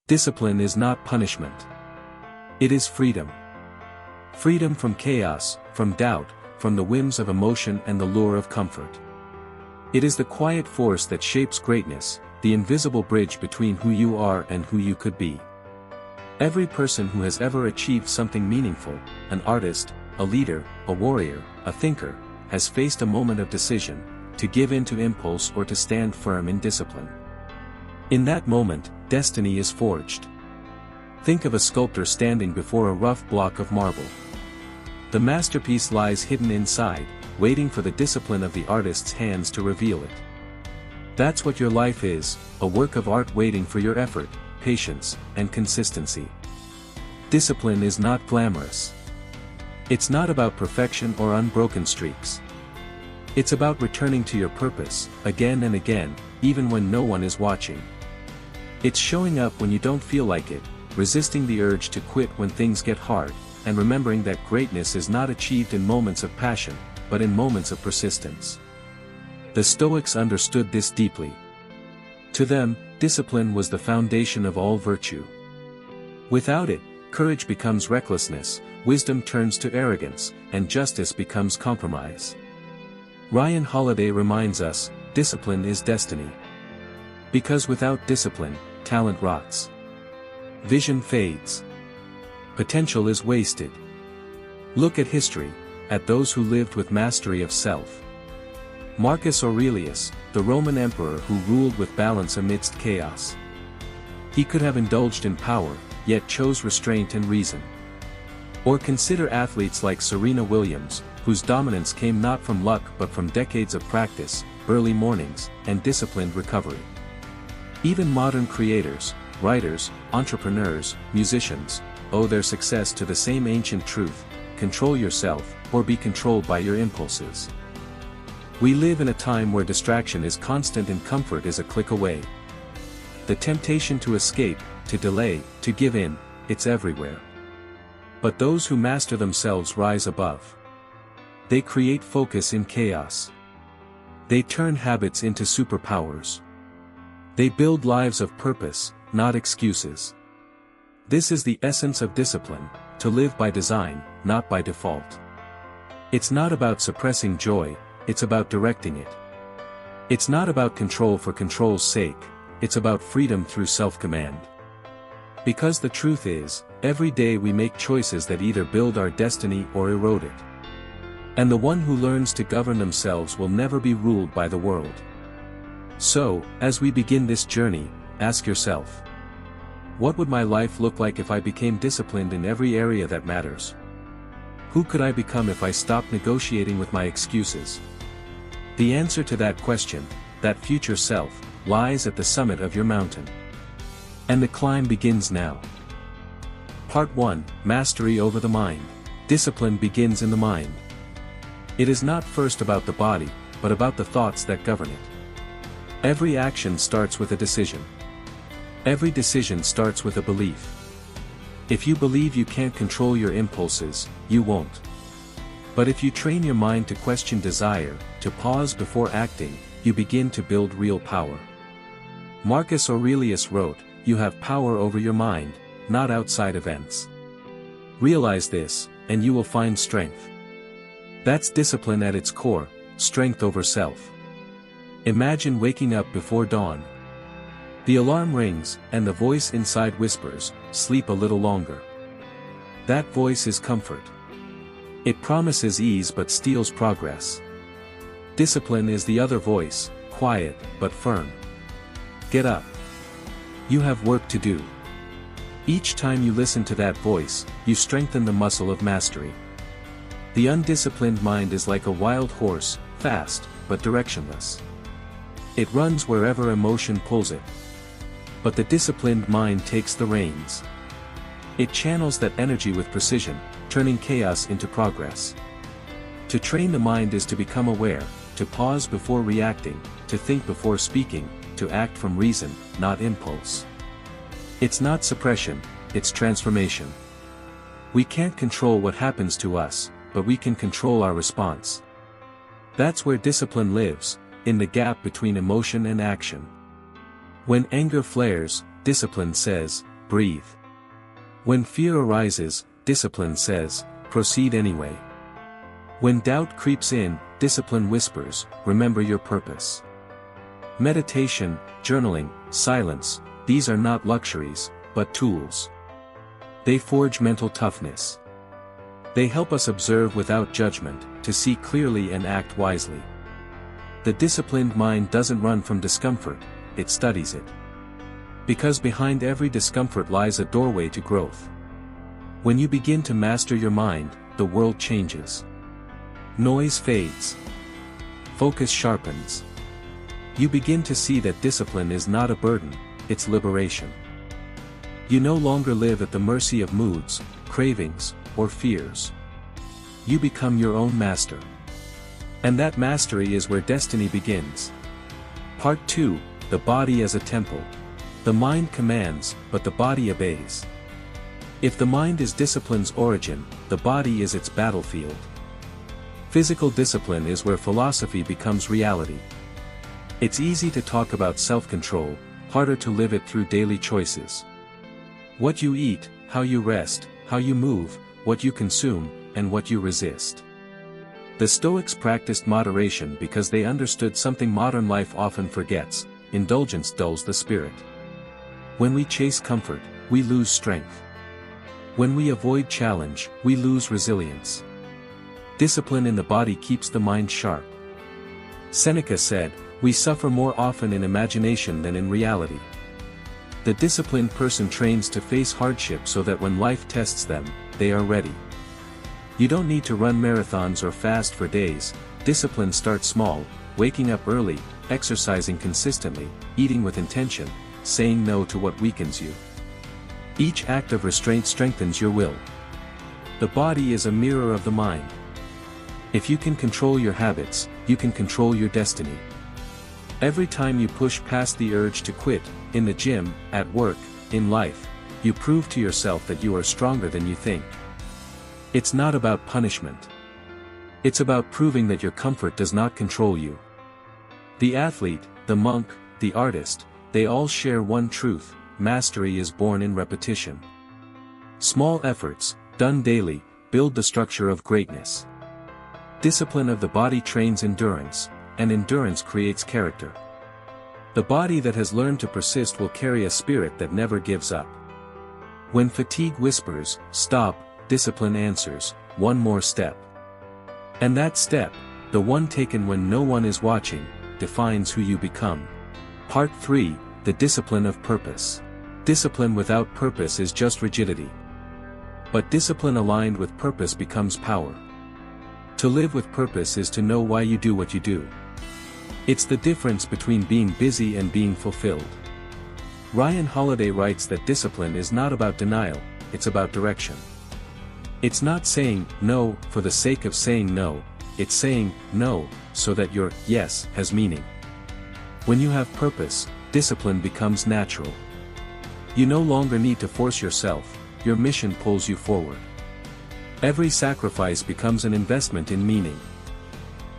Discipline is not punishment. It is freedom. Freedom from chaos, from doubt, from the whims of emotion and the lure of comfort. It is the quiet force that shapes greatness, the invisible bridge between who you are and who you could be. Every person who has ever achieved something meaningful, an artist, a leader, a warrior, a thinker, has faced a moment of decision, to give in to impulse or to stand firm in discipline. In that moment, destiny is forged. Think of a sculptor standing before a rough block of marble. The masterpiece lies hidden inside, waiting for the discipline of the artist's hands to reveal it. That's what your life is, a work of art waiting for your effort, patience, and consistency. Discipline is not glamorous. It's not about perfection or unbroken streaks. It's about returning to your purpose, again and again, even when no one is watching. It's showing up when you don't feel like it, resisting the urge to quit when things get hard, and remembering that greatness is not achieved in moments of passion, but in moments of persistence. The Stoics understood this deeply. To them, discipline was the foundation of all virtue. Without it, courage becomes recklessness, wisdom turns to arrogance, and justice becomes compromise. Ryan Holiday reminds us, discipline is destiny. Because without discipline, talent rots. Vision fades. Potential is wasted. Look at history, at those who lived with mastery of self. Marcus Aurelius, the Roman emperor who ruled with balance amidst chaos. He could have indulged in power, yet chose restraint and reason. Or consider athletes like Serena Williams, whose dominance came not from luck but from decades of practice, early mornings, and disciplined recovery. Even modern creators, writers, entrepreneurs, musicians, owe their success to the same ancient truth: control yourself, or be controlled by your impulses. We live in a time where distraction is constant and comfort is a click away. The temptation to escape, to delay, to give in, it's everywhere. But those who master themselves rise above. They create focus in chaos. They turn habits into superpowers. They build lives of purpose, not excuses. This is the essence of discipline, to live by design, not by default. It's not about suppressing joy, it's about directing it. It's not about control for control's sake, it's about freedom through self-command. Because the truth is, every day we make choices that either build our destiny or erode it. And the one who learns to govern themselves will never be ruled by the world. So, as we begin this journey, ask yourself: what would my life look like if I became disciplined in every area that matters? Who could I become if I stopped negotiating with my excuses? The answer to that question, that future self, lies at the summit of your mountain. And the climb begins now. Part 1: Mastery over the mind. Discipline begins in the mind. It is not first about the body, but about the thoughts that govern it. Every action starts with a decision. Every decision starts with a belief. If you believe you can't control your impulses, you won't. But if you train your mind to question desire, to pause before acting, you begin to build real power. Marcus Aurelius wrote, "You have power over your mind, not outside events." Realize this, and you will find strength. That's discipline at its core, strength over self. Imagine waking up before dawn. The alarm rings, and the voice inside whispers, "Sleep a little longer." That voice is comfort. It promises ease but steals progress. Discipline is the other voice, quiet, but firm. Get up. You have work to do. Each time you listen to that voice, you strengthen the muscle of mastery. The undisciplined mind is like a wild horse, fast, but directionless. It runs wherever emotion pulls it. But the disciplined mind takes the reins. It channels that energy with precision, turning chaos into progress. To train the mind is to become aware, to pause before reacting, to think before speaking, to act from reason, not impulse. It's not suppression, it's transformation. We can't control what happens to us, but we can control our response. That's where discipline lives, in the gap between emotion and action. When anger flares, discipline says, breathe. When fear arises, discipline says, proceed anyway. When doubt creeps in, discipline whispers, remember your purpose. Meditation, journaling, silence, these are not luxuries, but tools. They forge mental toughness. They help us observe without judgment, to see clearly and act wisely. The disciplined mind doesn't run from discomfort, it studies it. Because behind every discomfort lies a doorway to growth. When you begin to master your mind, the world changes. Noise fades. Focus sharpens. You begin to see that discipline is not a burden, it's liberation. You no longer live at the mercy of moods, cravings, or fears. You become your own master. And that mastery is where destiny begins. Part 2, the body as a temple. The mind commands, but the body obeys. If the mind is discipline's origin, the body is its battlefield. Physical discipline is where philosophy becomes reality. It's easy to talk about self-control, harder to live it through daily choices. What you eat, how you rest, how you move, what you consume, and what you resist. The Stoics practiced moderation because they understood something modern life often forgets: indulgence dulls the spirit. When we chase comfort, we lose strength. When we avoid challenge, we lose resilience. Discipline in the body keeps the mind sharp. Seneca said, "We suffer more often in imagination than in reality." The disciplined person trains to face hardship so that when life tests them, they are ready. You don't need to run marathons or fast for days. Discipline starts small, waking up early, exercising consistently, eating with intention, saying no to what weakens you. Each act of restraint strengthens your will. The body is a mirror of the mind. If you can control your habits, you can control your destiny. Every time you push past the urge to quit, in the gym, at work, in life, you prove to yourself that you are stronger than you think. It's not about punishment. It's about proving that your comfort does not control you. The athlete, the monk, the artist, they all share one truth: mastery is born in repetition. Small efforts, done daily, build the structure of greatness. Discipline of the body trains endurance, and endurance creates character. The body that has learned to persist will carry a spirit that never gives up. When fatigue whispers, "Stop," discipline answers, "One more step." And that step, the one taken when no one is watching, defines who you become. Part 3, the discipline of purpose. Discipline without purpose is just rigidity. But discipline aligned with purpose becomes power. To live with purpose is to know why you do what you do. It's the difference between being busy and being fulfilled. Ryan Holiday writes that discipline is not about denial, it's about direction. It's not saying no for the sake of saying no, it's saying no so that your yes has meaning. When you have purpose, discipline becomes natural. You no longer need to force yourself, your mission pulls you forward. Every sacrifice becomes an investment in meaning.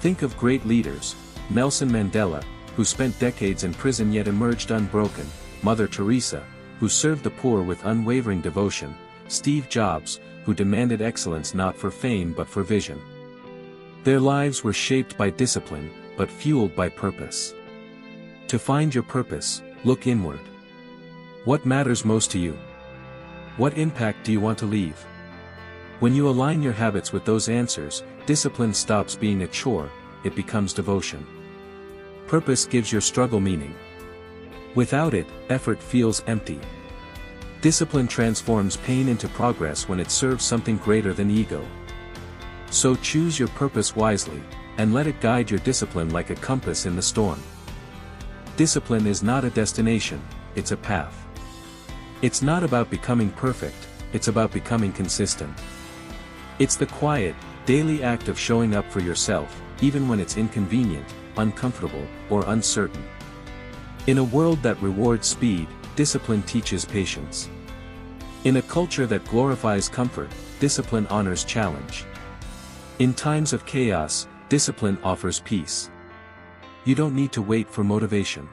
Think of great leaders: Nelson Mandela, who spent decades in prison yet emerged unbroken; Mother Teresa, who served the poor with unwavering devotion; Steve Jobs, who demanded excellence not for fame but for vision. Their lives were shaped by discipline, but fueled by purpose. To find your purpose, look inward. What matters most to you? What impact do you want to leave? When you align your habits with those answers, discipline stops being a chore, it becomes devotion. Purpose gives your struggle meaning. Without it, effort feels empty. Discipline transforms pain into progress when it serves something greater than ego. So choose your purpose wisely, and let it guide your discipline like a compass in the storm. Discipline is not a destination, it's a path. It's not about becoming perfect, it's about becoming consistent. It's the quiet, daily act of showing up for yourself, even when it's inconvenient, uncomfortable, or uncertain. In a world that rewards speed, discipline teaches patience. In a culture that glorifies comfort, discipline honors challenge. In times of chaos, discipline offers peace. You don't need to wait for motivation.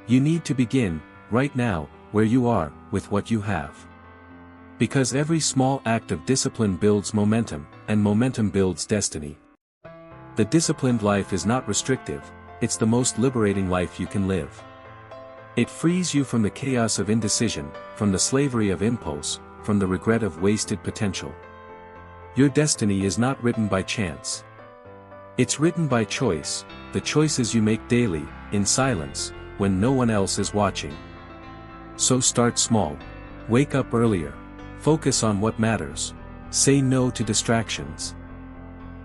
You need to begin, right now, where you are, with what you have. Because every small act of discipline builds momentum, and momentum builds destiny. The disciplined life is not restrictive, it's the most liberating life you can live. It frees you from the chaos of indecision, from the slavery of impulse, from the regret of wasted potential. Your destiny is not written by chance. It's written by choice, the choices you make daily, in silence, when no one else is watching. So start small. Wake up earlier. Focus on what matters. Say no to distractions.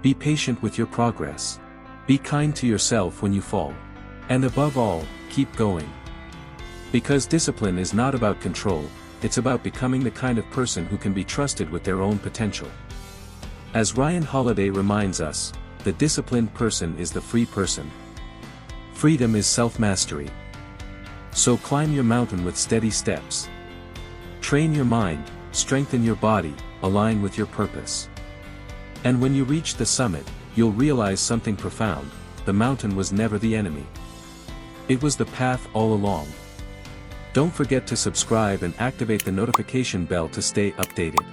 Be patient with your progress. Be kind to yourself when you fall. And above all, keep going. Because discipline is not about control, it's about becoming the kind of person who can be trusted with their own potential. As Ryan Holiday reminds us, the disciplined person is the free person. Freedom is self-mastery. So climb your mountain with steady steps. Train your mind, strengthen your body, align with your purpose. And when you reach the summit, you'll realize something profound: the mountain was never the enemy. It was the path all along. Don't forget to subscribe and activate the notification bell to stay updated.